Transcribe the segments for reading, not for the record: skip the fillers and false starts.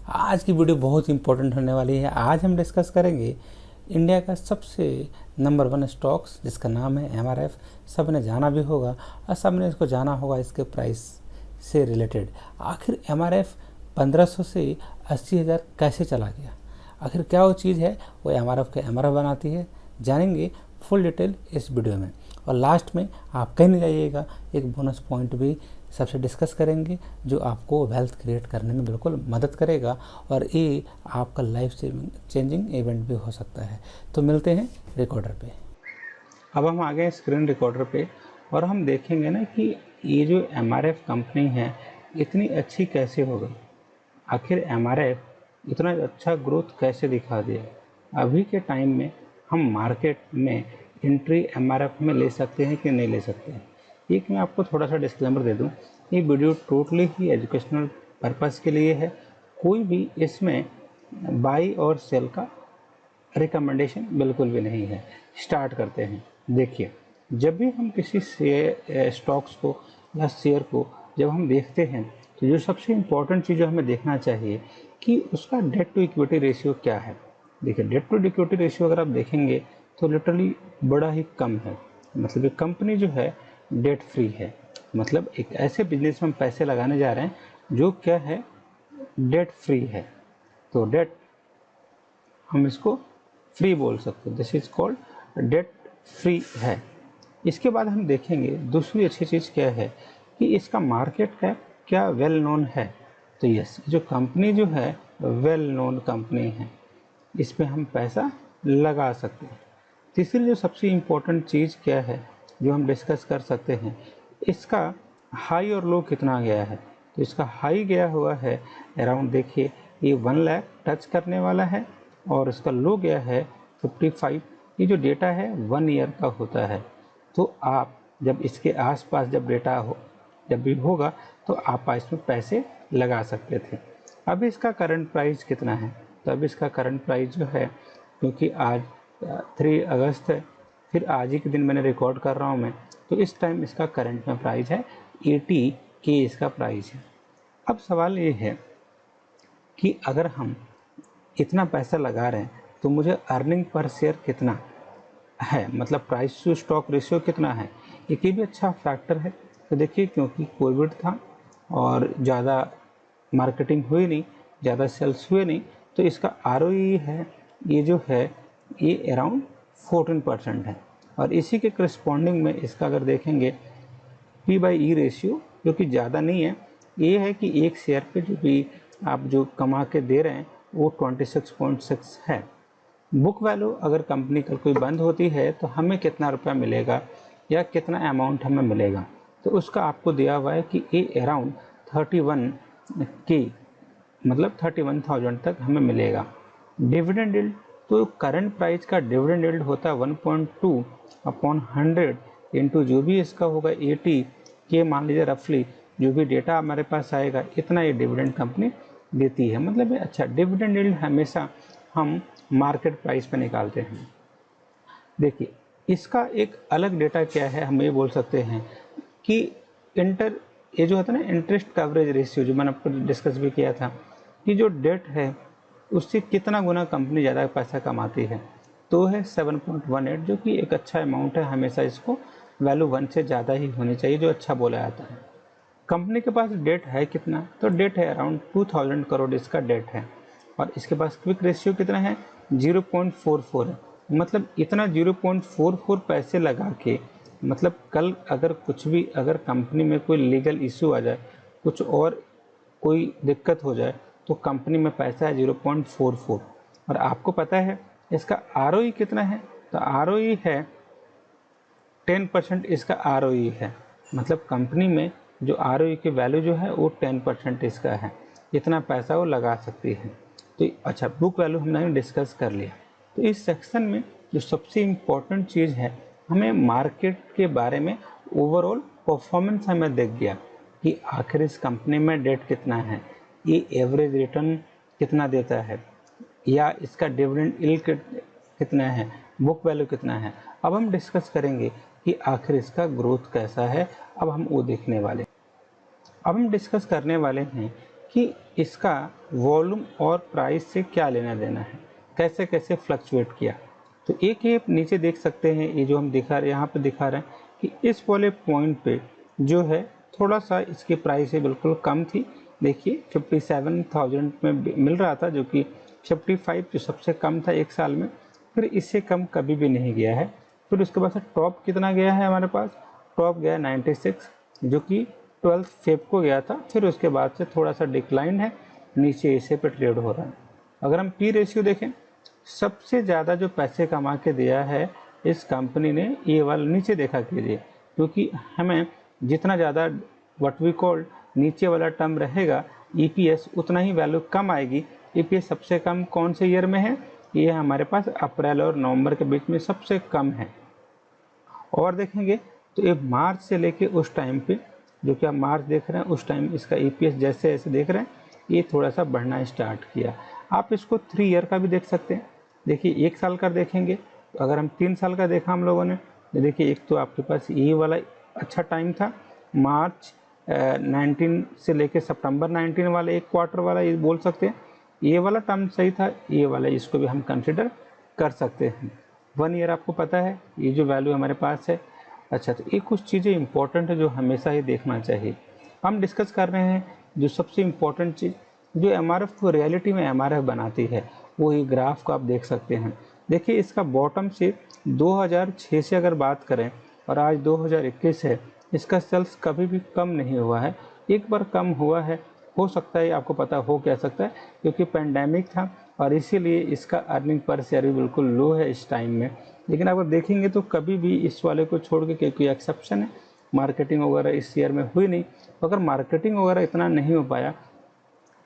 आज की वीडियो बहुत इंपॉर्टेंट होने वाली है। आज हम डिस्कस करेंगे इंडिया का सबसे नंबर 1 स्टॉक्स जिसका नाम है एमआरएफ। सब ने जाना भी होगा और सब ने इसको जाना होगा इसके प्राइस से रिलेटेड। आखिर एमआरएफ 1500 से 80,000 कैसे चला गया, आखिर क्या वो चीज़ है वो एमआरएफ के एमआरएफ बनाती है, जानेंगे फुल डिटेल इस वीडियो में। और लास्ट में आप कहीं नहीं जाइएगा, एक बोनस पॉइंट भी सबसे डिस्कस करेंगे जो आपको वेल्थ क्रिएट करने में बिल्कुल मदद करेगा और ये आपका लाइफ चेंजिंग इवेंट भी हो सकता है। तो मिलते हैं रिकॉर्डर पे। अब हम आ गए स्क्रीन रिकॉर्डर पे और हम देखेंगे ना कि ये जो एमआरएफ कंपनी है इतनी अच्छी कैसे हो गई, आखिर एमआरएफ इतना अच्छा ग्रोथ कैसे दिखा दिया। अभी के टाइम में हम मार्केट में एंट्री एमआरएफ में ले सकते हैं कि नहीं ले सकते हैं। एक मैं आपको थोड़ा सा डिस्क्लेमर दे दूं, ये वीडियो टोटली ही एजुकेशनल पर्पस के लिए है। कोई भी इसमें बाई और सेल का रिकमेंडेशन बिल्कुल भी नहीं है। स्टार्ट करते हैं। देखिए, जब भी हम किसी स्टॉक्स को या शेयर को जब हम देखते हैं तो जो सबसे इम्पोर्टेंट चीज़ जो हमें देखना चाहिए कि उसका डेट टू इक्विटी रेशियो क्या है। देखिए, डेट टू इक्विटी रेशियो अगर आप देखेंगे तो लिटरली बड़ा ही कम है। मतलब ये कंपनी जो है डेट फ्री है। मतलब एक ऐसे बिजनेस में हम पैसे लगाने जा रहे हैं जो क्या है, डेट फ्री है। तो डेट हम इसको फ्री बोल सकते हैं, this is called debt free है। इसके बाद हम देखेंगे दूसरी अच्छी चीज़ क्या है कि इसका मार्केट कैप क्या वेल नोन है। तो यस, जो कंपनी जो है वेल नोन कंपनी है, इस पर हम पैसा लगा सकते हैं। तीसरी जो सबसे इम्पोर्टेंट चीज़ क्या है जो हम डिस्कस कर सकते हैं, इसका हाई और लो कितना गया है। तो इसका हाई गया हुआ है अराउंड, देखिए ये 1 लाख टच करने वाला है और इसका लो गया है 55। ये जो डेटा है 1 ईयर का होता है। तो आप जब इसके आसपास जब डेटा हो जब भी होगा तो आप इसमें पैसे लगा सकते थे। अब इसका करंट प्राइस कितना है, तो अब इसका करंट प्राइस जो है, क्योंकि आज 3 अगस्त है, फिर आज ही के दिन मैंने रिकॉर्ड कर रहा हूँ मैं, तो इस टाइम इसका करंट में प्राइस है 80 के इसका प्राइस है। अब सवाल ये है कि अगर हम इतना पैसा लगा रहे हैं तो मुझे अर्निंग पर शेयर कितना है, मतलब प्राइस टू स्टॉक रेशियो कितना है, एक ये भी अच्छा फैक्टर है। तो देखिए, क्योंकि कोविड था और ज़्यादा मार्केटिंग हुई नहीं, ज़्यादा सेल्स हुए नहीं, तो इसका ROE है ये जो है ये अराउंड 14% है। और इसी के करस्पॉन्डिंग में इसका अगर देखेंगे P/E रेशियो जो कि ज़्यादा नहीं है, ये है कि एक शेयर पे जो भी आप जो कमा के दे रहे हैं वो 26.6 है। बुक वैल्यू अगर कंपनी कल कोई बंद होती है तो हमें कितना रुपया मिलेगा या कितना अमाउंट हमें मिलेगा, तो उसका आपको दिया हुआ है कि ये अराउंड 31 की मतलब 31,000 तक हमें मिलेगा। डिविडेंड यील्ड, तो करंट प्राइस का डिविडेंड यील्ड होता है 1.2 अपॉन 100 इंटू जो भी इसका होगा 80 के, मान लीजिए रफली जो भी डेटा हमारे पास आएगा इतना ये डिविडेंड कंपनी देती है। मतलब ये अच्छा डिविडेंड यील्ड हमेशा हम मार्केट प्राइस पे निकालते हैं। देखिए, इसका एक अलग डेटा क्या है, हम ये बोल सकते हैं कि ये जो होता है ना इंटरेस्ट कवरेज रेशियो, जो मैंने आपको डिस्कस भी किया था कि जो डेट है उससे कितना गुना कंपनी ज़्यादा पैसा कमाती है, तो है 7.18, जो कि एक अच्छा अमाउंट है। हमेशा इसको वैल्यू 1 से ज़्यादा ही होनी चाहिए, जो अच्छा बोला जाता है। कंपनी के पास डेट है कितना, तो डेट है अराउंड 2000 करोड़ इसका डेट है। और इसके पास क्विक रेशियो कितना है, 0.44 है। मतलब इतना 0.44 पैसे लगा के, मतलब कल अगर कुछ भी अगर कंपनी में कोई लीगल इशू आ जाए, कुछ और कोई दिक्कत हो जाए, तो कंपनी में पैसा है 0.44। और आपको पता है इसका ROE कितना है, तो ROE है 10%। इसका ROE है, मतलब कंपनी में जो ROE की वैल्यू जो है वो 10% इसका है। इतना पैसा वो लगा सकती है। तो अच्छा, बुक वैल्यू हमने डिस्कस कर लिया। तो इस सेक्शन में जो सबसे इम्पोर्टेंट चीज़ है, हमें मार्केट के बारे में ओवरऑल परफॉर्मेंस हमें दिख गया कि आखिर इस कंपनी में डेट कितना है, ये एवरेज रिटर्न कितना देता है, या इसका डिविडेंड यील्ड कितना है, बुक वैल्यू कितना है। अब हम डिस्कस करेंगे कि आखिर इसका ग्रोथ कैसा है। अब हम वो देखने वाले अब हम डिस्कस करने वाले हैं कि इसका वॉल्यूम और प्राइस से क्या लेना देना है, कैसे कैसे फ्लक्चुएट किया। तो एक ये नीचे देख सकते हैं, ये जो हम दिखा रहे यहाँ पे दिखा रहे हैं कि इस वाले पॉइंट पे जो है थोड़ा सा इसकी प्राइस बिल्कुल कम थी। देखिए 57,000 में मिल रहा था, जो कि 55 जो सबसे कम था एक साल में, फिर इससे कम कभी भी नहीं गया है। फिर उसके बाद से टॉप कितना गया है हमारे पास, टॉप गया 96, जो कि 12 फेब को गया था। फिर उसके बाद से थोड़ा सा डिक्लाइन है, नीचे इसे पे ट्रेड हो रहा है। अगर हम पी रेशियो देखें, सबसे ज़्यादा जो पैसे कमा के दिया है इस कंपनी ने, ये वाला नीचे देखा कीजिए, क्योंकि हमें जितना ज़्यादा व्हाट वी कॉल नीचे वाला टर्म रहेगा ईपीएस, उतना ही वैल्यू कम आएगी। ईपीएस सबसे कम कौन से ईयर में है, ये हमारे पास अप्रैल और नवंबर के बीच में सबसे कम है। और देखेंगे तो ये मार्च से लेके उस टाइम पे, जो कि आप मार्च देख रहे हैं, उस टाइम इसका ईपीएस जैसे ऐसे देख रहे हैं, ये थोड़ा सा बढ़ना स्टार्ट किया। आप इसको 3 ईयर का भी देख सकते हैं। देखिए 1 साल का देखेंगे, तो अगर हम 3 साल का देखा हम लोगों ने, तो देखिए एक तो आपके पास ये वाला अच्छा टाइम था, मार्च 19 से लेके सितंबर 19 वाला एक क्वार्टर वाला, ये बोल सकते हैं ये वाला टर्म सही था। ये वाला इसको भी हम कंसिडर कर सकते हैं। 1 ईयर आपको पता है ये जो वैल्यू हमारे पास है। अच्छा, तो ये कुछ चीज़ें इंपॉर्टेंट है जो हमेशा ही देखना चाहिए। हम डिस्कस कर रहे हैं जो सबसे इम्पोर्टेंट चीज़ जो एमआरएफ को रियलिटी में एमआरएफ बनाती है, वो ये ग्राफ को आप देख सकते हैं। देखिए इसका बॉटम से 2006 से अगर बात करें और आज 2021 है, इसका सेल्स कभी भी कम नहीं हुआ है। एक बार कम हुआ है, हो सकता है आपको पता हो क्या सकता है, क्योंकि पेंडेमिक था और इसीलिए इसका अर्निंग पर शेयर भी बिल्कुल लो है इस टाइम में। लेकिन अगर देखेंगे तो कभी भी इस वाले को छोड़ के, क्योंकि एक्सेप्शन है, मार्केटिंग वगैरह इस ईयर में हुई नहीं। अगर मार्केटिंग वगैरह इतना नहीं हो पाया,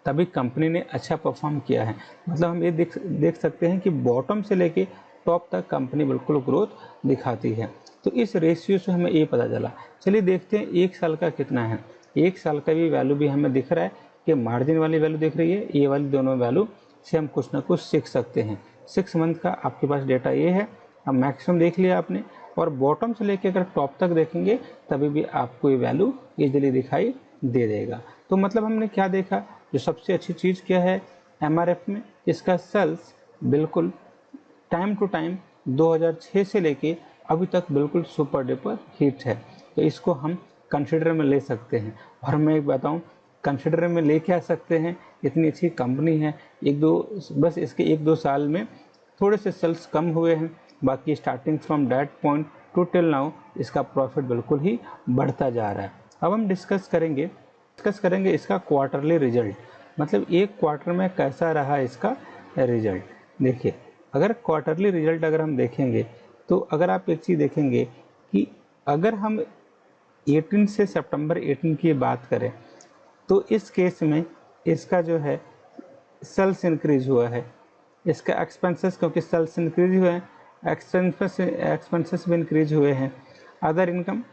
तभी कंपनी ने अच्छा परफॉर्म किया है। मतलब हम ये देख सकते हैं कि बॉटम से लेके टॉप तक कंपनी बिल्कुल ग्रोथ दिखाती है। तो इस रेशियो से हमें ये पता चला। चलिए देखते हैं 1 साल का कितना है। 1 साल का भी वैल्यू भी हमें दिख रहा है कि मार्जिन वाली वैल्यू दिख रही है, ये वाली दोनों वैल्यू से हम कुछ ना कुछ सीख सकते हैं। 6 मंथ का आपके पास डेटा ये है, अब मैक्सिमम देख लिया आपने, और बॉटम से लेकर अगर टॉप तक देखेंगे तभी भी आपको ये वैल्यू ईजिली दिखाई दे देगा। तो मतलब हमने क्या देखा, जो सबसे अच्छी चीज़ क्या है एमआरएफ में, इसका सेल्स बिल्कुल टाइम टू टाइम 2006 से लेके अभी तक बिल्कुल सुपर डुपर हिट है। तो इसको हम कंसिडर में ले सकते हैं। और मैं एक बताऊं, कंसिडर में ले क्या सकते हैं, इतनी अच्छी कंपनी है, बस इसके 1-2 साल में थोड़े से सेल्स कम हुए हैं, बाकी starting from that point two till now इसका प्रॉफिट बिल्कुल ही बढ़ता जा रहा है। अब हम डिस्कस करेंगे इसका क्वार्टरली रिजल्ट, मतलब एक क्वार्टर में कैसा रहा इसका रिजल्ट। देखिए अगर क्वार्टरली रिजल्ट अगर हम देखेंगे, तो अगर आप एक चीज़ देखेंगे कि अगर हम 18 से सितंबर 18 की बात करें, तो इस केस में इसका जो है सेल्स इंक्रीज हुआ है, इसका एक्सपेंसेस, क्योंकि सेल्स इंक्रीज हुए हैं, एक्सपेंसेस भी इंक्रीज हुए हैं, अदर इनकम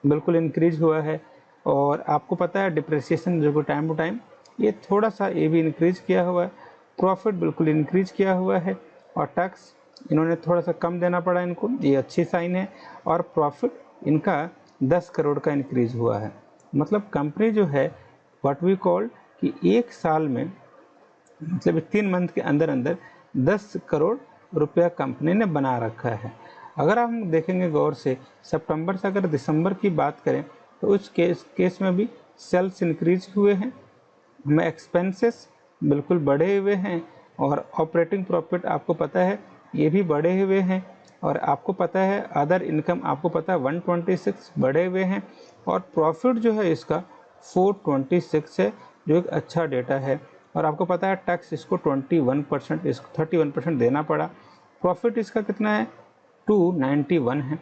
बिल्कुल इंक्रीज हुआ है, और आपको पता है डिप्रिसिएशन जो कि टाइम टू टाइम ये थोड़ा सा ये भी इंक्रीज किया हुआ है, प्रॉफिट बिल्कुल इंक्रीज किया हुआ है, और टैक्स इन्होंने थोड़ा सा कम देना पड़ा इनको, ये अच्छी साइन है, और प्रॉफिट इनका 10 करोड़ का इंक्रीज हुआ है। मतलब कंपनी जो है व्हाट वी कॉल कि एक साल में, मतलब 3 मंथ के अंदर अंदर 10 करोड़ रुपया कंपनी ने बना रखा है। अगर हम देखेंगे गौर से, सितंबर से अगर दिसंबर की बात करें, तो उस केस में भी सेल्स इंक्रीज हुए हैं, हमें एक्सपेंसेस बिल्कुल बढ़े हुए हैं, और ऑपरेटिंग प्रॉफिट आपको पता है ये भी बढ़े हुए हैं, और आपको पता है अदर इनकम आपको पता है 126 बढ़े हुए हैं, और प्रॉफिट जो है इसका 426 है, जो एक अच्छा डेटा है। और आपको पता है टैक्स इसको 21%, इसको 31% देना पड़ा। प्रॉफिट इसका कितना है, 291 है।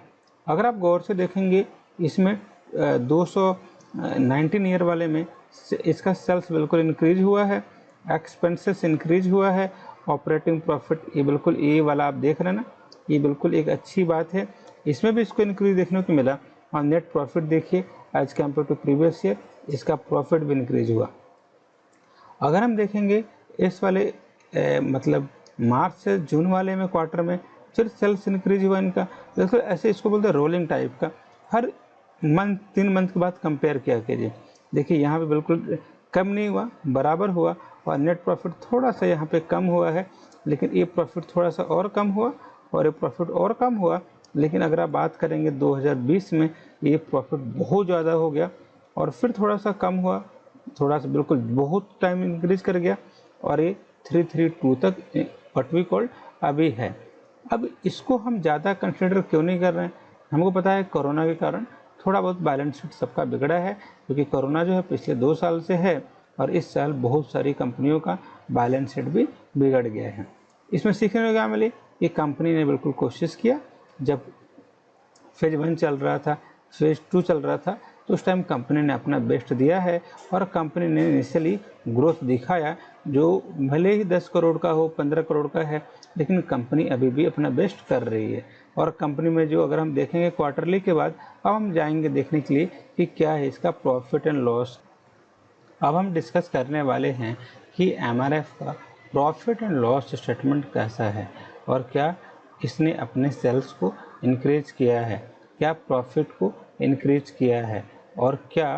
अगर आप गौर से देखेंगे इसमें 219 ईयर वाले में इसका सेल्स बिल्कुल इंक्रीज हुआ है, एक्सपेंसेस इंक्रीज हुआ है, ऑपरेटिंग प्रॉफिट ये बिल्कुल ये वाला आप देख रहे हैं ना, ये बिल्कुल एक अच्छी बात है, इसमें भी इसको इंक्रीज देखने को मिला। और नेट प्रॉफिट देखिए as compare to previous year, इसका प्रॉफिट भी इंक्रीज हुआ। अगर हम देखेंगे इस वाले मतलब मार्च से जून वाले में क्वार्टर में फिर सेल्स इंक्रीज हुआ इनका, बिल्कुल ऐसे इसको बोलते हैं रोलिंग टाइप का, हर मंथ 3 मंथ के बाद कंपेयर किया कीजिए। देखिए यहाँ पे बिल्कुल कम नहीं हुआ, बराबर हुआ। और नेट प्रॉफिट थोड़ा सा यहाँ पे कम हुआ है, लेकिन ये प्रॉफिट थोड़ा सा और कम हुआ और ये प्रॉफिट और कम हुआ। लेकिन अगर आप बात करेंगे 2020 में ये प्रॉफिट बहुत ज़्यादा हो गया और फिर थोड़ा सा कम हुआ, थोड़ा सा बिल्कुल बहुत टाइम इंक्रीज कर गया और ये 332 तक व्हाट वी कॉल्ड अभी है। अब इसको हम ज़्यादा कंसिडर क्यों नहीं कर रहे हैं? हमको पता है कोरोना के कारण थोड़ा बहुत बैलेंस शीट सबका बिगड़ा है, क्योंकि कोरोना जो है पिछले 2 साल से है और इस साल बहुत सारी कंपनियों का बैलेंस शीट भी बिगड़ गया है। इसमें सीखने को क्या मिले? ये कंपनी ने बिल्कुल कोशिश किया, जब फेज 1 चल रहा था, फेज 2 चल रहा था, तो उस टाइम कंपनी ने अपना बेस्ट दिया है और कंपनी ने इनिशियली ग्रोथ दिखाया, जो भले ही 10 करोड़ का हो, 15 करोड़ का है, लेकिन कंपनी अभी भी अपना बेस्ट कर रही है। और कंपनी में जो अगर हम देखेंगे क्वार्टरली के बाद, अब हम जाएंगे देखने के लिए कि क्या है इसका प्रॉफिट एंड लॉस। अब हम डिस्कस करने वाले हैं कि एमआरएफ का प्रॉफिट एंड लॉस स्टेटमेंट कैसा है और क्या इसने अपने सेल्स को इंक्रीज किया है, क्या प्रॉफिट को इंक्रीज किया है और क्या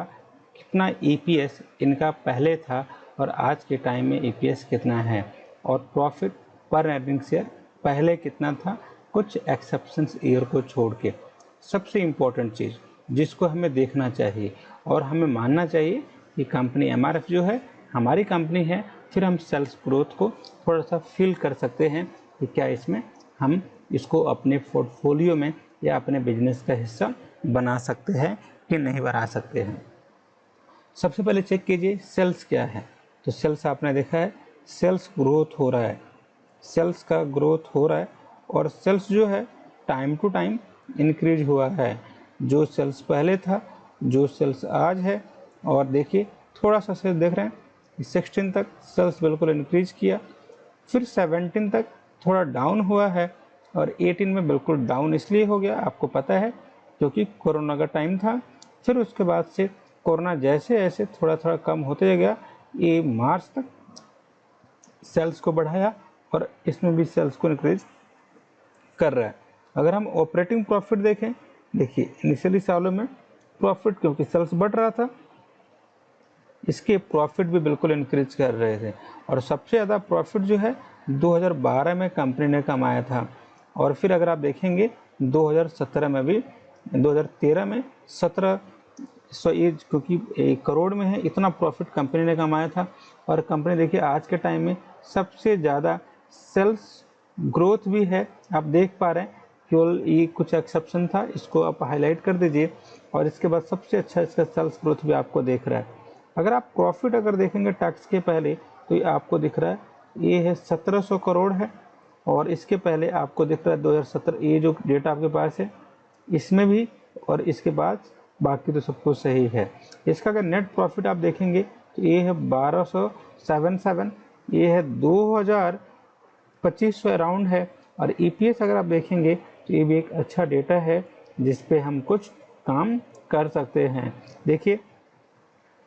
कितना ईपीएस इनका पहले था और आज के टाइम में ईपीएस कितना है और प्रॉफिट पर अर्निंग शेयर पहले कितना था, कुछ एक्सेप्शंस ईयर को छोड़ के। सबसे इम्पोर्टेंट चीज़ जिसको हमें देखना चाहिए और हमें मानना चाहिए कि कंपनी एमआरएफ जो है हमारी कंपनी है, फिर हम सेल्स ग्रोथ को थोड़ा सा फील कर सकते हैं कि क्या इसमें हम इसको अपने पोर्टफोलियो में या अपने बिजनेस का हिस्सा बना सकते हैं कि नहीं बना सकते हैं। सबसे पहले चेक कीजिए सेल्स क्या है। तो सेल्स आपने देखा है, सेल्स ग्रोथ हो रहा है, सेल्स का ग्रोथ हो रहा है और सेल्स जो है टाइम टू टाइम इंक्रीज हुआ है। जो सेल्स पहले था, जो सेल्स आज है, और देखिए थोड़ा सा सेल्स देख रहे हैं 16 तक सेल्स बिल्कुल इंक्रीज किया, फिर 17 तक थोड़ा डाउन हुआ है और 18 में बिल्कुल डाउन इसलिए हो गया, आपको पता है, क्योंकि कोरोना का टाइम था। फिर उसके बाद से कोरोना जैसे ऐसे थोड़ा थोड़ा कम होते गया, ये मार्च तक सेल्स को बढ़ाया और इसमें भी सेल्स को इंक्रीज कर रहा है। अगर हम ऑपरेटिंग प्रॉफिट देखें, देखिए इनिशियली सालों में प्रॉफिट, क्योंकि सेल्स बढ़ रहा था, इसके प्रॉफिट भी बिल्कुल इंक्रीज कर रहे थे और सबसे ज़्यादा प्रॉफिट जो है 2012 में कंपनी ने कमाया था। और फिर अगर आप देखेंगे 2017 में भी, 2013 में 1700 ये क्योंकि करोड़ में है, इतना प्रॉफिट कंपनी ने कमाया था। और कंपनी देखिए आज के टाइम में सबसे ज़्यादा सेल्स ग्रोथ भी है, आप देख पा रहे हैं, केवल ये कुछ एक्सेप्शन था, इसको आप हाईलाइट कर दीजिए। और इसके बाद सबसे अच्छा इसका सेल्स ग्रोथ भी आपको देख रहा है। अगर आप प्रॉफिट अगर देखेंगे टैक्स के पहले, तो ये आपको दिख रहा है, ये है 1700 करोड़ है और इसके पहले आपको दिख रहा है 2017, ये जो डेटा आपके पास है इसमें भी, और इसके बाद बाकी तो सब कुछ सही है। इसका अगर नेट प्रॉफिट आप देखेंगे तो ये है 1277, ये है 2500 अराउंड है। और ईपीएस अगर आप देखेंगे तो ये भी एक अच्छा डेटा है जिस पे हम कुछ काम कर सकते हैं। देखिए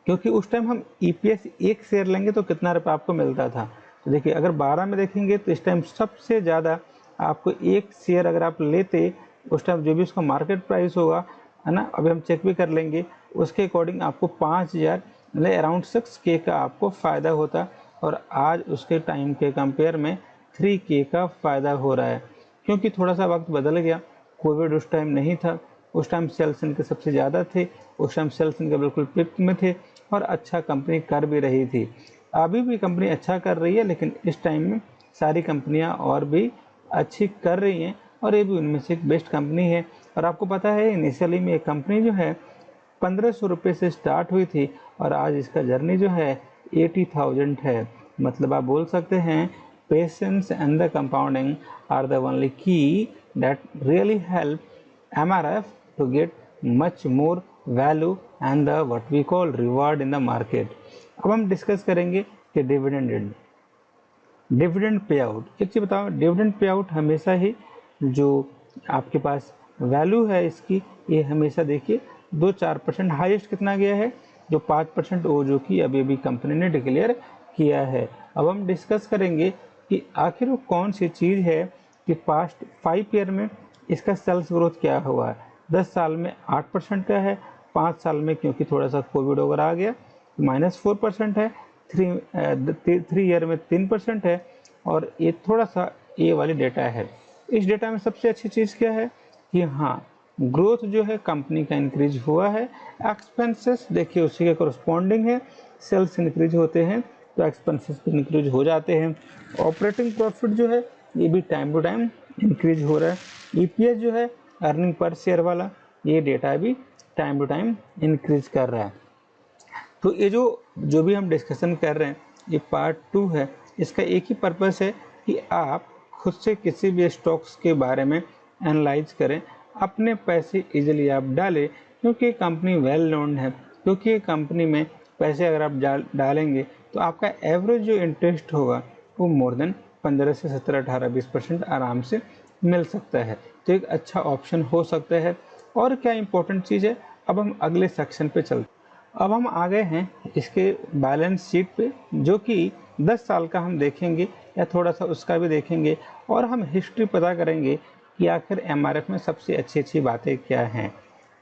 क्योंकि उस टाइम हम ईपीएस एक शेयर लेंगे तो कितना रुपये आपको मिलता था, तो देखिए अगर 12 में देखेंगे तो इस टाइम सबसे ज़्यादा आपको एक शेयर अगर आप लेते, उस टाइम जो भी उसका मार्केट प्राइस होगा, है ना, अभी हम चेक भी कर लेंगे, उसके अकॉर्डिंग आपको 5000 मतलब अराउंड 6K का आपको फ़ायदा होता और आज उसके टाइम के कंपेयर में 3K का फ़ायदा हो रहा है। क्योंकि थोड़ा सा वक्त बदल गया, कोविड उस टाइम नहीं था, उस टाइम सेल्स इनके सबसे ज़्यादा थे, उस टाइम सेल्स इनके बिल्कुल पिक में थे और अच्छा कंपनी कर भी रही थी। अभी भी कंपनी अच्छा कर रही है, लेकिन इस टाइम में सारी कंपनियां और भी अच्छी कर रही हैं और ये भी उनमें से एक बेस्ट कंपनी है। और आपको पता है इनिशियली में एक कंपनी जो है 1500 रुपये से स्टार्ट हुई थी और आज इसका जर्नी जो है 80,000 है। मतलब आप बोल सकते हैं patience and the compounding are the only key that really help MRF to get much more value and the what we call reward in the market। अब हम डिस्कस करेंगे कि डिविडेंड पे आउट। एक चीज़ बताओ, डिविडेंड पे आउट हमेशा ही जो आपके पास value है इसकी, ये हमेशा देखिए 2-4% हाईएस्ट कितना गया है, जो 5% वो जो कि अभी अभी कंपनी ने डिक्लेयर किया है। अब हम डिस्कस करेंगे कि आखिर वो कौन सी चीज़ है कि पास्ट 5 ईयर में इसका सेल्स ग्रोथ क्या हुआ है। 10 साल में 8% का है, 5 साल में क्योंकि थोड़ा सा कोविड वगैरह आ गया -4% है, 3 ईयर में 3% है, और ये थोड़ा सा ये वाली डेटा है। इस डेटा में सबसे अच्छी चीज़ क्या है कि हाँ, ग्रोथ जो है कंपनी का इंक्रीज हुआ है। एक्सपेंसेस देखिए उसी के कोरस्पॉन्डिंग है, सेल्स इंक्रीज होते हैं तो एक्सपेंसेस भी इंक्रीज हो जाते हैं। ऑपरेटिंग प्रॉफिट जो है ये भी टाइम टू टाइम इंक्रीज हो रहा है। ईपीएस जो है अर्निंग पर शेयर वाला, ये डेटा भी टाइम टू टाइम इंक्रीज कर रहा है। तो ये जो भी हम डिस्कशन कर रहे हैं ये पार्ट 2 है। इसका एक ही पर्पस है कि आप खुद से किसी भी स्टॉक्स के बारे में एनालाइज करें, अपने पैसे इजीली आप डालें, क्योंकि कंपनी वेल नोन है। क्योंकि कंपनी में पैसे अगर आप डालेंगे तो आपका एवरेज जो इंटरेस्ट होगा वो मोर देन 15 से 17, 18, 20% आराम से मिल सकता है। तो एक अच्छा ऑप्शन हो सकता है। और क्या इंपॉर्टेंट चीज़ है, अब हम अगले सेक्शन पे चलते हैं। अब हम आ गए हैं इसके बैलेंस शीट पे, जो कि 10 साल का हम देखेंगे या थोड़ा सा उसका भी देखेंगे, और हम हिस्ट्री पता करेंगे कि आखिर एमआरएफ में सबसे अच्छी अच्छी बातें क्या हैं।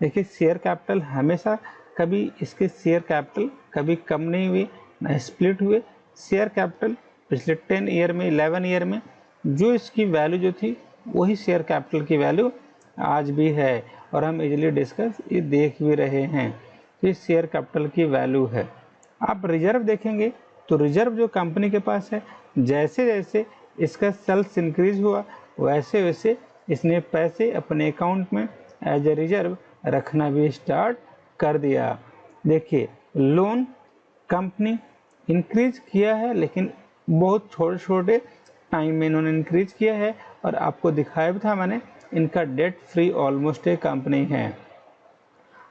देखिए शेयर कैपिटल हमेशा कभी इसके शेयर कैपिटल कभी कम नहीं हुए न स्प्लिट हुए। शेयर कैपिटल पिछले 10 ईयर में 11 ईयर में जो इसकी वैल्यू जो थी वही शेयर कैपिटल की वैल्यू आज भी है, और हम इजीली डिस्कस ये देख भी रहे हैं कि शेयर कैपिटल की वैल्यू है। आप रिजर्व देखेंगे तो रिजर्व जो कंपनी के पास है, जैसे जैसे इसका सेल्स इंक्रीज हुआ वैसे वैसे इसने पैसे अपने अकाउंट में एज ए रिजर्व रखना भी स्टार्ट कर दिया। देखिए लोन कंपनी इंक्रीज किया है, लेकिन बहुत छोटे छोटे टाइम में इन्होंने इंक्रीज किया है, और आपको दिखाया भी था मैंने, इनका डेट फ्री ऑलमोस्ट एक कंपनी है।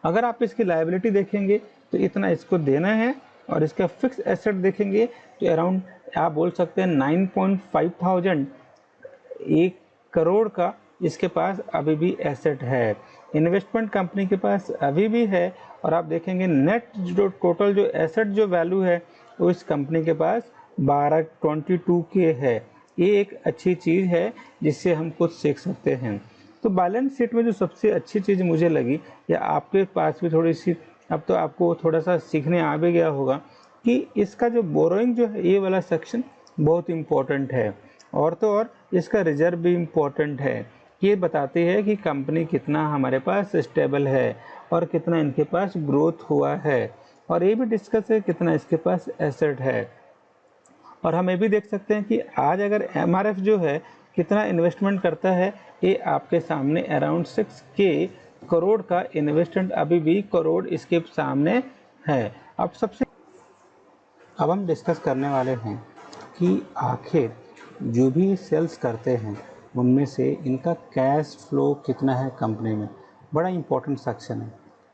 अगर आप इसकी लायबिलिटी देखेंगे तो इतना इसको देना है, और इसका फिक्स एसेट देखेंगे तो अराउंड आप बोल सकते हैं 9.5 थाउजेंड, 1 करोड़ का इसके पास अभी भी एसेट है। इन्वेस्टमेंट कंपनी के पास अभी भी है, और आप देखेंगे नेट जो टोटल जो एसेट जो वैल्यू है वो इस कंपनी के पास 1222 के है। ये एक अच्छी चीज़ है जिससे हम कुछ सीख सकते हैं। तो बैलेंस शीट में जो सबसे अच्छी चीज़ मुझे लगी, या आपके पास भी थोड़ी सी, अब तो आपको थोड़ा सा सीखने आ भी गया होगा, कि इसका जो बोरोइंग जो है ये वाला सेक्शन बहुत इम्पोर्टेंट है, और तो और इसका रिजर्व भी इम्पोर्टेंट है। ये बताती है कि कंपनी कितना हमारे पास स्टेबल है और कितना इनके पास ग्रोथ हुआ है, और ये भी डिस्कस है कितना इसके पास एसेट है। और हम ये भी देख सकते हैं कि आज अगर एमआरएफ जो है कितना इन्वेस्टमेंट करता है, ये आपके सामने अराउंड 6K करोड़ का इन्वेस्टमेंट अभी भी करोड़ इसके सामने है। अब हम डिस्कस करने वाले हैं कि आखिर जो भी सेल्स करते हैं उनमें से इनका कैश फ्लो कितना है कंपनी में। बड़ा इंपॉर्टेंट सेक्शन है।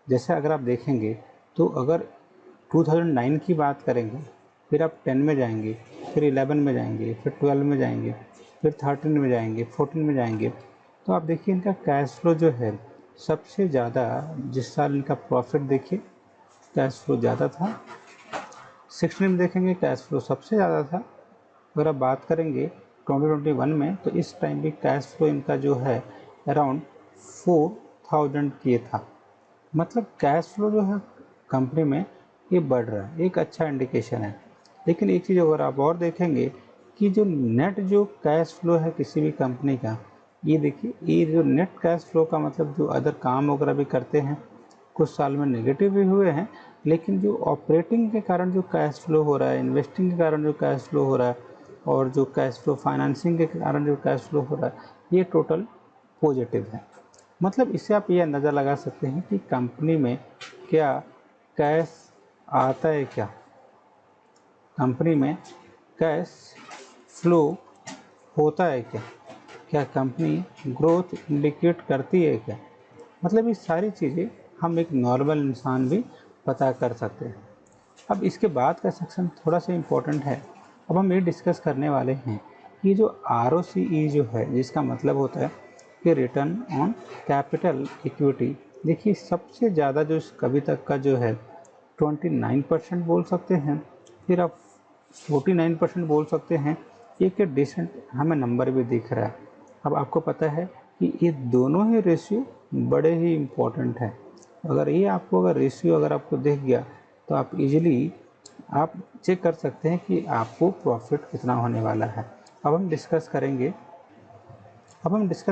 जैसे अगर आप देखेंगे तो अगर 2009 की बात करेंगे, फिर आप 10 में जाएंगे, फिर 11 में जाएंगे, फिर 12 में जाएंगे, फिर 13 में जाएंगे, 14 में जाएंगे, तो आप देखिए इनका कैश फ्लो जो है सबसे ज़्यादा, जिस साल इनका प्रॉफिट देखिए कैश फ्लो ज़्यादा था, 16 में देखेंगे कैश फ्लो सबसे ज़्यादा था। अगर आप बात करेंगे 2021 में, तो इस टाइम भी कैश फ्लो इनका जो है अराउंड 4000 के था। मतलब कैश फ्लो जो है कंपनी में ये बढ़ रहा है, एक अच्छा इंडिकेशन है। लेकिन एक चीज़ अगर आप और देखेंगे कि जो नेट जो कैश फ्लो है किसी भी कंपनी का, ये देखिए, ये जो नेट कैश फ्लो का मतलब जो अदर काम वगैरह भी करते हैं, कुछ साल में नेगेटिव भी हुए हैं, लेकिन जो ऑपरेटिंग के कारण जो कैश फ्लो हो रहा है, इन्वेस्टिंग के कारण जो कैश फ्लो हो रहा है, और जो कैश फ्लो फाइनेंसिंग के कारण जो कैश फ्लो हो रहा है, ये टोटल पॉजिटिव है। मतलब इससे आप ये अंदाज़ा लगा सकते हैं कि कंपनी में क्या कैश आता है, क्या कंपनी में कैश फ्लो होता है, क्या कंपनी ग्रोथ इंडिकेट करती है क्या। मतलब ये सारी चीज़ें हम एक नॉर्मल इंसान भी पता कर सकते हैं। अब इसके बाद का सेक्शन थोड़ा सा इम्पोर्टेंट है। अब हम ये डिस्कस करने वाले हैं कि जो ROCE जो है, जिसका मतलब होता है कि रिटर्न ऑन कैपिटल इक्विटी, देखिए सबसे ज़्यादा जो कभी तक का जो है 29% बोल सकते हैं, फिर आप 49% बोल सकते हैं। एक डिसेंट हमें नंबर भी दिख रहा है। अब आपको पता है कि ये दोनों ही रेशियो बड़े ही इम्पोर्टेंट हैं। अगर ये आपको अगर रेशियो अगर आपको दिख गया तो आप इजीली आप चेक कर सकते हैं कि आपको प्रॉफिट कितना होने वाला है। अब हम डिस्कस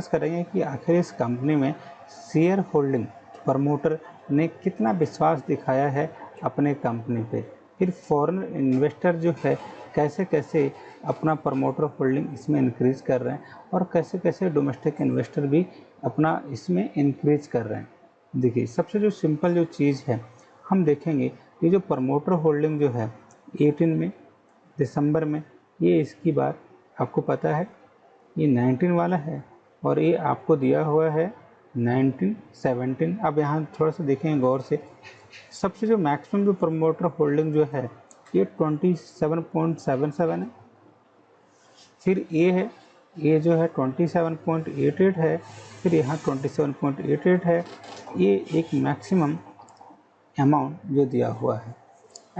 करेंगे कि आखिर इस कंपनी में शेयर होल्डिंग प्रमोटर ने कितना विश्वास दिखाया है अपने कंपनी पे। फिर फॉरेन इन्वेस्टर जो है कैसे कैसे अपना प्रमोटर होल्डिंग इसमें इंक्रीज कर रहे हैं, और कैसे कैसे डोमेस्टिक इन्वेस्टर भी अपना इसमें इंक्रीज कर रहे हैं। देखिए, सबसे जो सिंपल जो चीज़ है हम देखेंगे, ये जो प्रमोटर होल्डिंग जो है 18 में दिसंबर में, ये इसकी बात आपको पता है, ये 19 वाला है और ये आपको दिया हुआ है 1917। अब यहाँ थोड़ा सा देखेंगे गौर से, सबसे जो मैक्सिमम जो प्रमोटर होल्डिंग जो है ये 27.77 है। फिर ये जो है 27.88 है, फिर यहाँ 27.88 है। ये एक मैक्सिमम अमाउंट जो दिया हुआ है।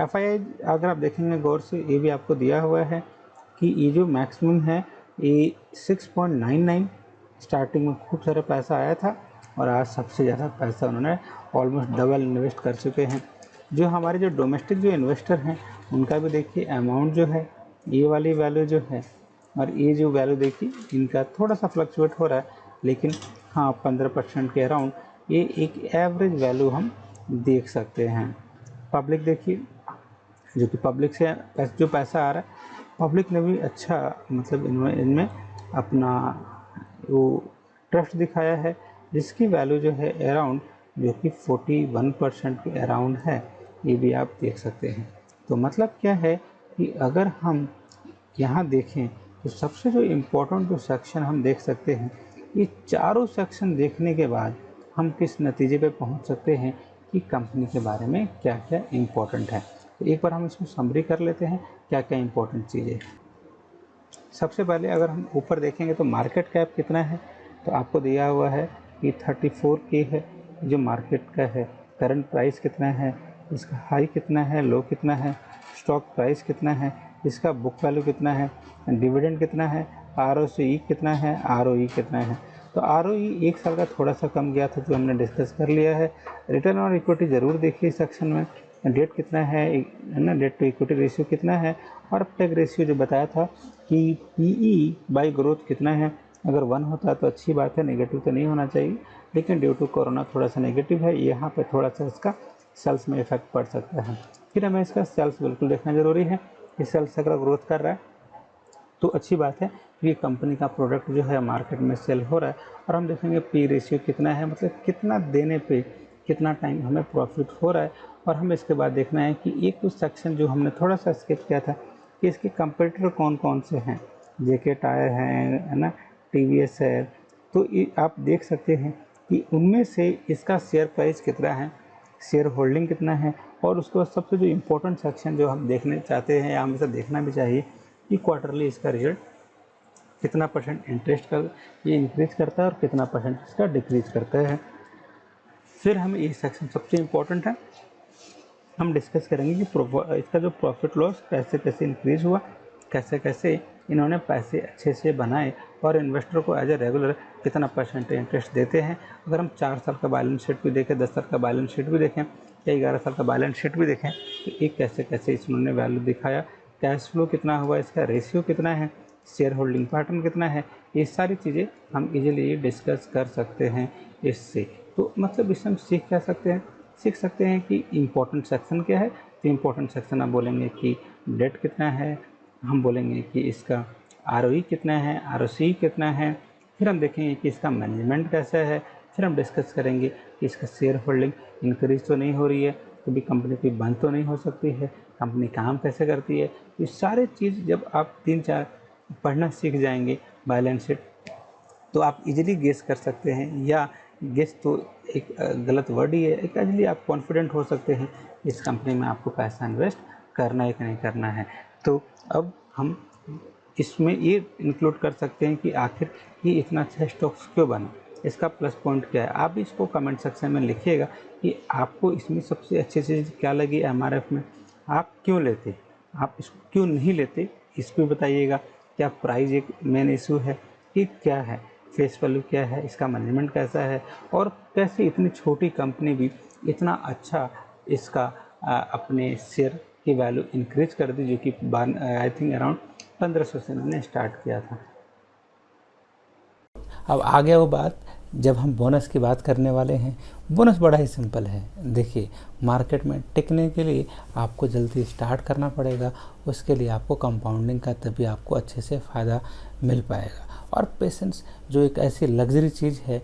FII अगर आप देखेंगे गौर से, ये भी आपको दिया हुआ है कि ये जो मैक्सिमम है ये 6.99, स्टार्टिंग में खूब सारा पैसा आया था और आज सबसे ज़्यादा पैसा उन्होंने ऑलमोस्ट डबल इन्वेस्ट कर चुके हैं। जो हमारे जो डोमेस्टिक जो इन्वेस्टर हैं उनका भी देखिए अमाउंट जो है, ये वाली वैल्यू जो है और ये जो वैल्यू देखिए, इनका थोड़ा सा फ्लक्चुएट हो रहा है, लेकिन हाँ 15% के अराउंड ये एक एवरेज वैल्यू हम देख सकते हैं। पब्लिक देखिए, जो कि पब्लिक से जो पैसा आ रहा है, पब्लिक ने भी अच्छा मतलब इनमें अपना वो ट्रस्ट दिखाया है, जिसकी वैल्यू जो है अराउंड जो कि 41% के अराउंड है, ये भी आप देख सकते हैं। तो मतलब क्या है कि अगर हम यहाँ देखें तो सबसे जो इम्पोर्टेंट जो सेक्शन हम देख सकते हैं, ये चारों सेक्शन देखने के बाद हम किस नतीजे पे पहुँच सकते हैं कि कंपनी के बारे में क्या क्या इम्पोर्टेंट है। तो एक बार हम इसको समरी कर लेते हैं क्या क्या इम्पोर्टेंट चीज़ें। सबसे पहले अगर हम ऊपर देखेंगे तो मार्केट कैप कितना है, तो आपको दिया हुआ है कि 34K है जो मार्केट का है। करंट प्राइस कितना है, इसका हाई कितना है, लो कितना है, स्टॉक प्राइस कितना है, इसका बुक वैल्यू कितना है, डिविडेंड कितना है, ROCE कितना है, ROE कितना है। तो ROE एक साल का थोड़ा सा कम गया था जो हमने डिस्कस कर लिया है। रिटर्न ऑन इक्विटी ज़रूर देखिए इस सेक्शन में, डेट कितना है ना, डेट टू इक्विटी रेशियो कितना है, और पेग रेशियो जो बताया था कि PE बाई ग्रोथ कितना है। अगर 1 होता है तो अच्छी बात है, नेगेटिव तो नहीं होना चाहिए, लेकिन ड्यू टू कोरोना थोड़ा सा नेगेटिव है, यहाँ पे थोड़ा सा इसका सेल्स में इफेक्ट पड़ सकता है। फिर हमें इसका सेल्स बिल्कुल देखना ज़रूरी है कि सेल्स अगर ग्रोथ कर रहा है तो अच्छी बात है कि कंपनी का प्रोडक्ट जो है मार्केट में सेल हो रहा है। और हम देखेंगे P रेशियो कितना है, मतलब कितना देने पे कितना टाइम हमें प्रॉफिट हो रहा है। और हमें इसके बाद देखना है कि एक तो सेक्शन जो हमने थोड़ा सा स्किप किया था कि इसके कंपटीटर कौन कौन से हैं, JK टायर है ना, TVS है। तो आप देख सकते हैं कि उनमें से इसका शेयर प्राइस कितना है, शेयर होल्डिंग कितना है। और उसके बाद सबसे जो इम्पोर्टेंट सेक्शन जो हम देखने चाहते हैं या हमें देखना भी चाहिए कि क्वार्टरली इसका रिजल्ट कितना % इंटरेस्ट का ये इंक्रीज करता है और कितना % इसका डिक्रीज करता है। फिर हमें ये सेक्शन सबसे इम्पोर्टेंट है, हम डिस्कस करेंगे कि इसका जो प्रॉफिट लॉस कैसे कैसे इंक्रीज हुआ, कैसे कैसे इन्होंने पैसे अच्छे से बनाए और इन्वेस्टर को एज ए रेगुलर कितना % इंटरेस्ट देते हैं। अगर हम 4 साल का बैलेंस शीट भी देखें, 10 साल का बैलेंस शीट भी देखें या 11 साल का बैलेंस शीट भी देखें, तो एक कैसे कैसे इन्होंने वैल्यू दिखाया, कैश फ्लो कितना हुआ, इसका रेशियो कितना है, शेयर होल्डिंग पैटर्न कितना है, ये सारी चीज़ें हम इजीली डिस्कस कर सकते हैं इससे। तो मतलब इससे हम सीख सकते हैं कि इम्पोर्टेंट सेक्शन क्या है। तो इम्पोर्टेंट सेक्शन आप बोलेंगे कि डेट कितना है, हम बोलेंगे कि इसका ROE कितना है, ROCE कितना है। फिर हम देखेंगे कि इसका मैनेजमेंट कैसा है। फिर हम डिस्कस करेंगे कि इसका शेयर होल्डिंग इंक्रीज तो नहीं हो रही है, कभी कंपनी की बंद तो नहीं हो सकती है, कंपनी काम कैसे करती है। ये सारे चीज़ जब आप 3-4 पढ़ना सीख जाएंगे बैलेंस शीट, तो आप इजीली गेस कर सकते हैं, या गेस तो एक गलत वर्ड ही है, एक इजीली आप कॉन्फिडेंट हो सकते हैं इस कंपनी में आपको पैसा इन्वेस्ट करना है कि नहीं करना है। तो अब हम इसमें ये इंक्लूड कर सकते हैं कि आखिर ये इतना अच्छा स्टॉक्स क्यों बना, इसका प्लस पॉइंट क्या है। आप इसको कमेंट सेक्शन में लिखिएगा कि आपको इसमें सबसे अच्छी चीज़ क्या लगी MRF में, आप क्यों लेते, आप इसको क्यों नहीं लेते, इसको बताइएगा। क्या प्राइस एक मेन इशू है कि क्या है, फेस वैल्यू क्या है, इसका मैनेजमेंट कैसा है, और कैसे इतनी छोटी कंपनी भी इतना अच्छा इसका अपने शेयर की वैल्यू इंक्रीज कर दी, जो कि आई थिंक अराउंड 1500 से मैंने स्टार्ट किया था। अब आ गया वो बात जब हम बोनस की बात करने वाले हैं। बोनस बड़ा ही सिंपल है। देखिए, मार्केट में टिकने के लिए आपको जल्दी स्टार्ट करना पड़ेगा, उसके लिए आपको कंपाउंडिंग का तभी आपको अच्छे से फ़ायदा मिल पाएगा। और पेशेंस जो एक ऐसी लग्जरी चीज़ है,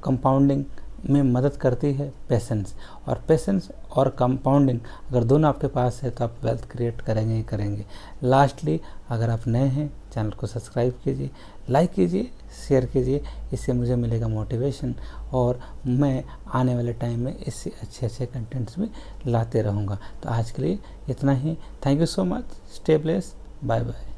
कंपाउंडिंग में मदद करती है पेशेंस। और पेशेंस और कंपाउंडिंग अगर दोनों आपके पास है तो आप वेल्थ क्रिएट करेंगे ही करेंगे। लास्टली, अगर आप नए हैं चैनल को सब्सक्राइब कीजिए, लाइक कीजिए, शेयर कीजिए, इससे मुझे मिलेगा मोटिवेशन और मैं आने वाले टाइम में इससे अच्छे अच्छे कंटेंट्स भी लाते रहूँगा। तो आज के लिए इतना ही। Thank you so much. Stay blessed. Bye bye.